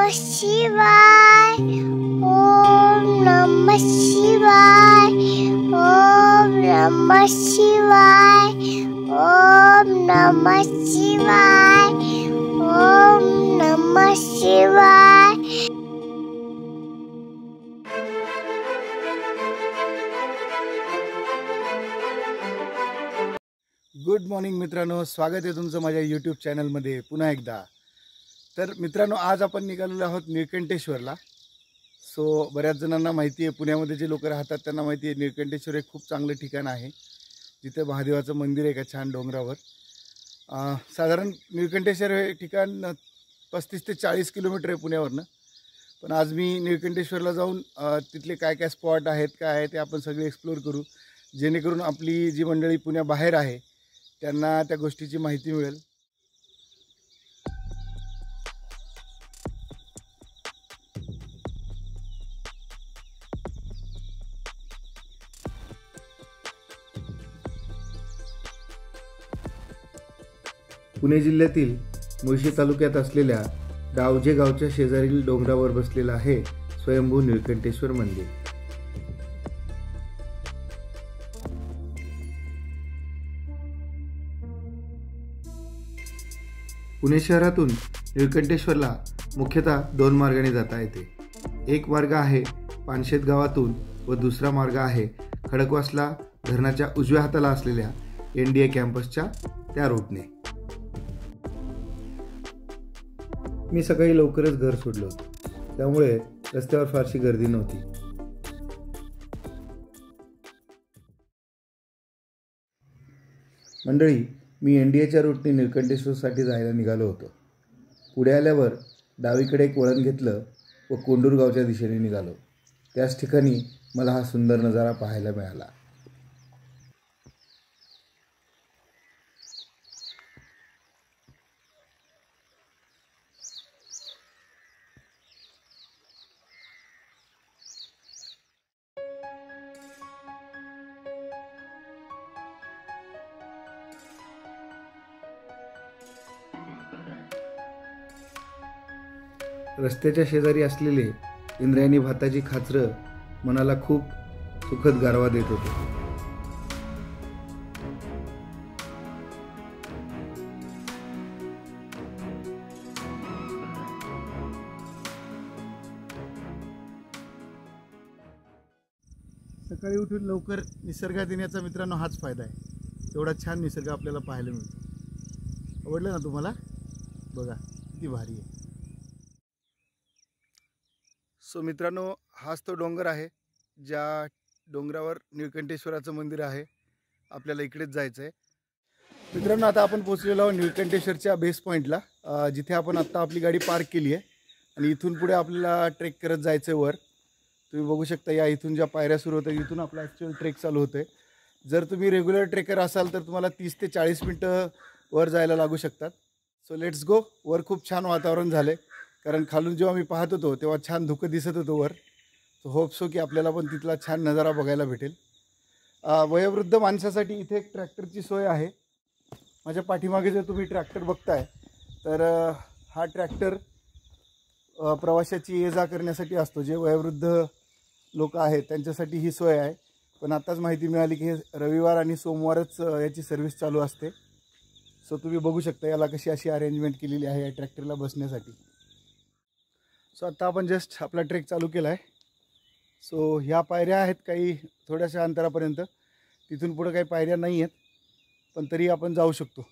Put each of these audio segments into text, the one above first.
शिवाय ओम नमः शिवाय ओम नमः शिवाय ओम नमः शिवाय ओम नमः शिवाय। गुड मॉर्निंग मित्रांनो, स्वागत आहे तुमचं माझ्या यूट्यूब चॅनलमध्ये पुन्हा एकदा। तर मित्रांनो, आज आपण निघालेलो आहोत निळकंठेश्वरला। सो बऱ्याच जणांना माहिती आहे, पुण्यामध्ये जे लोक राहतात त्यांना माहिती आहे, निळकंठेश्वर एक खूप चांगलं ठिकाण आहे जिथे महादेवाचं मंदिर आहे एका छान डोंगरावर। साधारण निळकंठेश्वर हे ठिकाण 35 ते 40 किलोमीटर आहे पुण्यावरनं। पण आज मी निळकंठेश्वरला जाऊन तिथले काय काय स्पॉट आहेत, काय आहे ते आपण सगळे एक्सप्लोर करू, जेणेकरून आपली जी मंडळी पुण्याबाहेर आहे त्यांना त्या गोष्टीची माहिती मिळेल। पुणे जिल्ह्यातील मुळशी तालुक्यात असलेल्या डावजे गावच्या शेजारील डोंगरावर बसलेलं आहे स्वयंभू निळकंठेश्वर मंदिर। पुणे शहरातून निळकंठेश्वरला मुख्यतः 2 मार्गाने जाता येते। एक मार्ग आहे पानशेत गावातून व दुसरा मार्ग आहे खडकवासला धरणाच्या उजव्या हाताला असलेल्या NDA कॅम्पसच्या त्या रूटने। मी सकाळी लवकरच घर सोडलं होतं, त्यामुळे रस्त्यावर फारशी गर्दी नव्हती। मंडळी, मी NDAच्या रूटने निळकंठेश्वरसाठी जायला निघालो होतो। पुढे आल्यावर डावीकडे एक वळण घेतलं व कोंडूर गावच्या दिशेने निघालो। त्याच ठिकाणी मला हा सुंदर नजारा पाहायला मिळाला। रस्त्याच्या शेजारी असलेले इंद्रायणी भाताची खाचरं मनाला खूप सुखद गारवा देत होते। सकाळी उठून लवकर निसर्गात येण्याचा मित्रांनो हाच फायदा आहे। एवढा छान निसर्ग आपल्याला पाहायला मिळतो। आवडलं ना तुम्हाला? बघा किती भारी आहे। सो मित्रांनो, हाच तो डोंगर आहे ज्या डोंगरावर निळकंठेश्वराचं मंदिर आहे। आपल्याला इकडेच जायचं आहे मित्रांनो। आता आपण पोहोचलेलो आहोत निळकंठेश्वरच्या बेस पॉईंटला, जिथे आपण आत्ता आपली गाडी पार्क केली आहे आणि इथून पुढे आपल्याला ट्रेक करत जायचं आहे वर। तुम्ही बघू शकता, या इथून ज्या पायऱ्या सुरू होतात इथून आपला ॲक्च्युअल ट्रेक चालू होतं आहे। जर तुम्ही रेग्युलर ट्रेकर असाल तर तुम्हाला 30 ते 40 मिनटं वर जायला लागू शकतात। So let's go. वर खूप छान वातावरण झालं आहे, कारण खालून जेव्हा मी पाहत होतो तेव्हा छान धुकं दिसत होतं वर। सो होप सो की आपल्याला पण तिथला छान नजारा बघायला भेटेल। वयोवृद्ध माणसासाठी इथे एक ट्रॅक्टरची सोय आहे। माझ्या पाठीमागे जर तुम्ही ट्रॅक्टर बघताय तर हा ट्रॅक्टर प्रवाशाची ये जा करण्यासाठी असतो। जे वयोवृद्ध लोक आहेत त्यांच्यासाठी ही सोय आहे। पण आताच माहिती मिळाली की रविवार आणि सोमवारच याची सर्व्हिस चालू असते। सो तुम्ही बघू शकता याला कशी अशी अरेंजमेंट केलेली आहे या ट्रॅक्टरला बसण्यासाठी। सो आता आपण जस्ट आपला ट्रेक चालू केला आहे। सो ह्या पायऱ्या आहेत काही थोड्याशा अंतरापर्यंत, तिथून पुढे काही पायऱ्या नाही आहेत, पण तरी आपण जाऊ शकतो।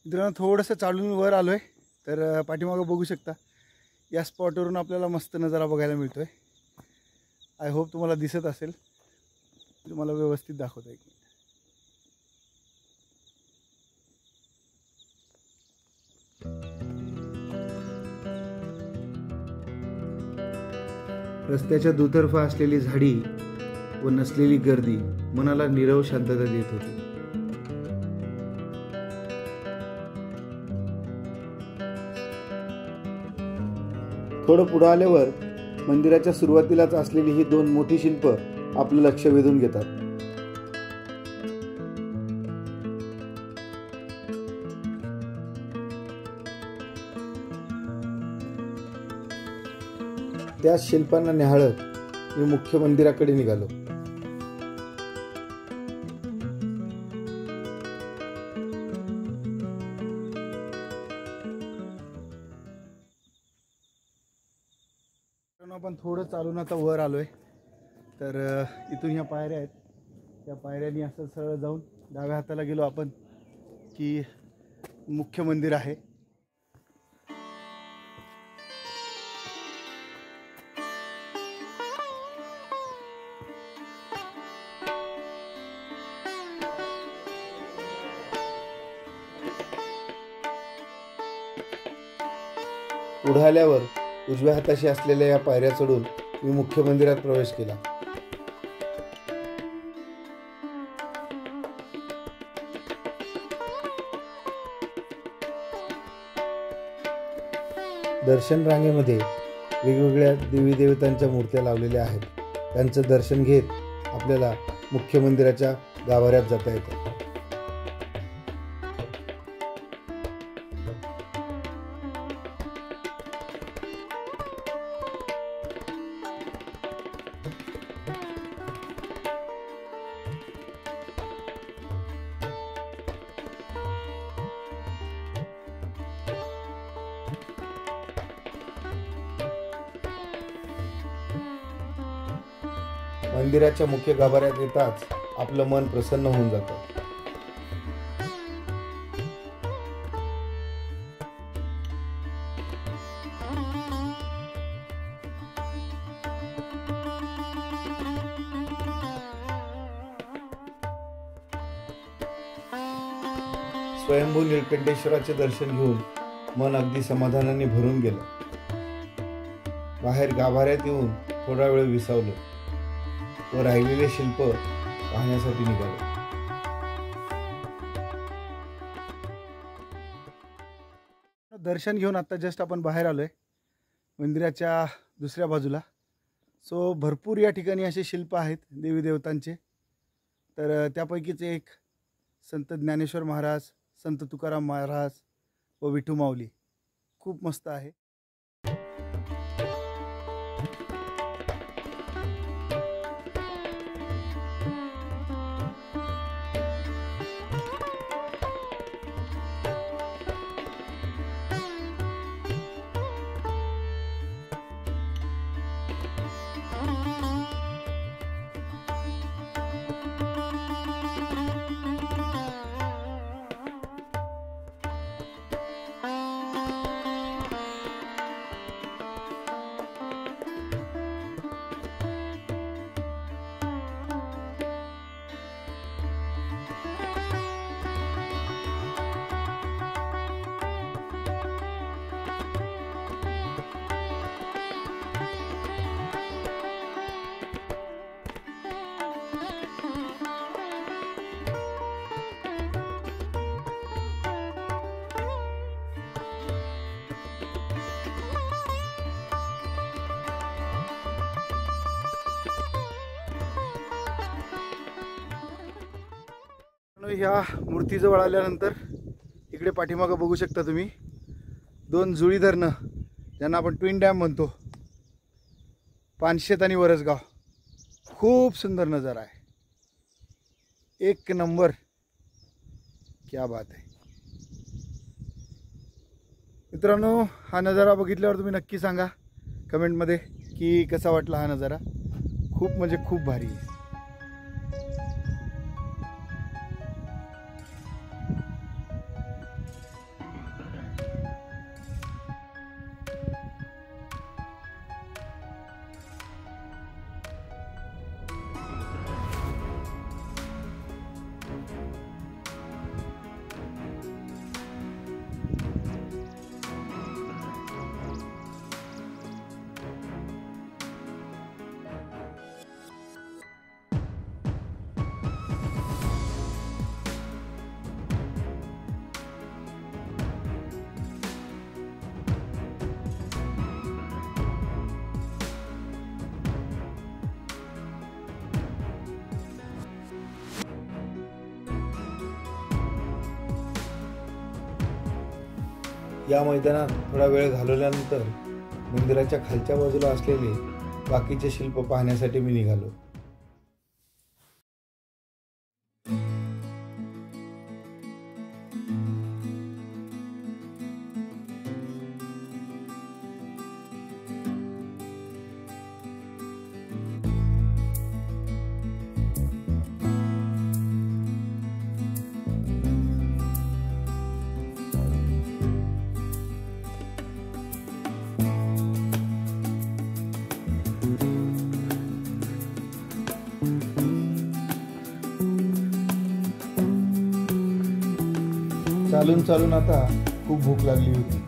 मित्रांनो, थोडंसं चालून वर आलो आहे, तर पाठीमागं बघू शकता या स्पॉटवरून आपल्याला मस्त नजारा बघायला मिळतो आहे। आय होप तुम्हाला दिसत असेल, तुम्हाला व्यवस्थित दाखवता येईल। रस्त्याच्या दुतर्फा असलेली झाडी व नसलेली गर्दी मनाला नीरव शांतता देत होती। थोडं पुढे आल्यावर मंदिराच्या सुरुवातीलाच असलेली ही 2 मोठी शिल्प आपलं लक्ष वेधून घेतात. त्या शिल्पांना निहाळत मी मुख्य मंदिराकडे निघालो. आपण थोडं चालून आता वर आलोय. तर इथून ह्या पायऱ्या आहेत. त्या पायऱ्यांनी असं सरळ जाऊन डाव्या हाताला गेलो आपण की मुख्य मंदिर आहे. पुढे आल्यावर उजव्या हाताशी असलेल्या या पायऱ्या चढून मी मुख्य मंदिरात प्रवेश केला. दर्शन रांगेमध्ये वेगवेगळ्या देवी देवतांच्या मूर्त्या लावलेल्या आहेत. त्यांचं दर्शन घेत आपल्याला मुख्य मंदिराच्या गाभाऱ्यात जाता येतं. मंदिराच्या मुख्य गाभाऱ्यात येताच आपलं मन प्रसन्न होऊन जातं. स्वयंभू निळकंठेश्वराचे दर्शन घेऊन मन अगदी समाधानाने भरून गेलं. बाहेर गाभाऱ्यात येऊन थोडा वेळ विसावलो व राहिलेले शिल्प पाहण्यासाठी निघालो. दर्शन घेऊन आता जस्ट आपण बाहेर आलोय मंदिराच्या दुसऱ्या बाजूला. सो भरपूर या ठिकाणी असे शिल्प आहेत देवी देवतांचे. तर त्यापैकीच एक संत ज्ञानेश्वर महाराज, संत तुकाराम महाराज व विठू माऊली खूप मस्त आहे. ह्या मूर्तीजवळ आल्यानंतर इकडे पाठीमागं बघू शकता तुम्ही 2 जुळी धरणं, ज्यांना आपण ट्विन डॅम म्हणतो, पानशेत आणि वरसगाव. खूप सुंदर नजारा आहे, एक नंबर, क्या बात आहे. मित्रांनो, हा नजारा बघितल्यावर तुम्ही नक्की सांगा कमेंटमध्ये की कसा वाटला हा नजारा. खूप म्हणजे खूप भारी आहे. या मैदानात थोडा वेळ घालवल्यानंतर मंदिराच्या खालच्या बाजूला असलेले बाकीचे शिल्प पाहण्यासाठी मी निघालो. चालून चालून आता खूप भूक लागली होती.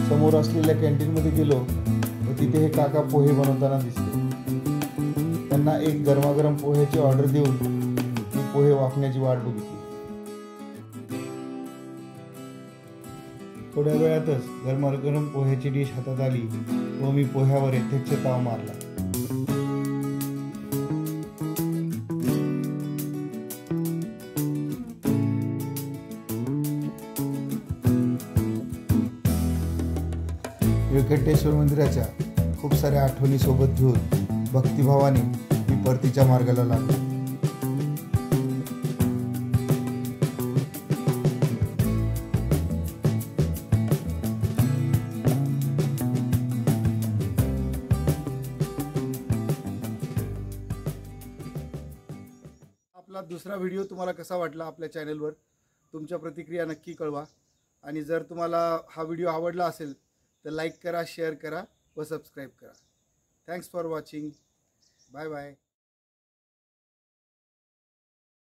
समोर असलेल्या कॅन्टीनमध्ये गेलो व तिथे हे काका पोहे बनवताना दिसले. त्यांना एक गरमागरम पोह्याची ऑर्डर देऊन मी पोहे वाफण्याची वाट बघितली. थोड्या वेळातच गरमागरम पोह्याची डिश हातात आली व मी पोह्यावर यथेच्छ ताव मारला. निळकंठेश्वर मंदिराच्या खूप साऱ्या आठवणी सोबत घेऊन भक्तिभावाने मी परतीच्या मार्गाला लागलो. आपला दुसरा व्हिडिओ तुम्हाला कसा वाटला आपल्या चॅनलवर तुमच्या प्रतिक्रिया नक्की कळवा. आणि जर तुम्हाला हा व्हिडिओ आवडला असेल तर लाईक करा, शेअर करा व सबस्क्राईब करा. Thanks for watching. Bye bye.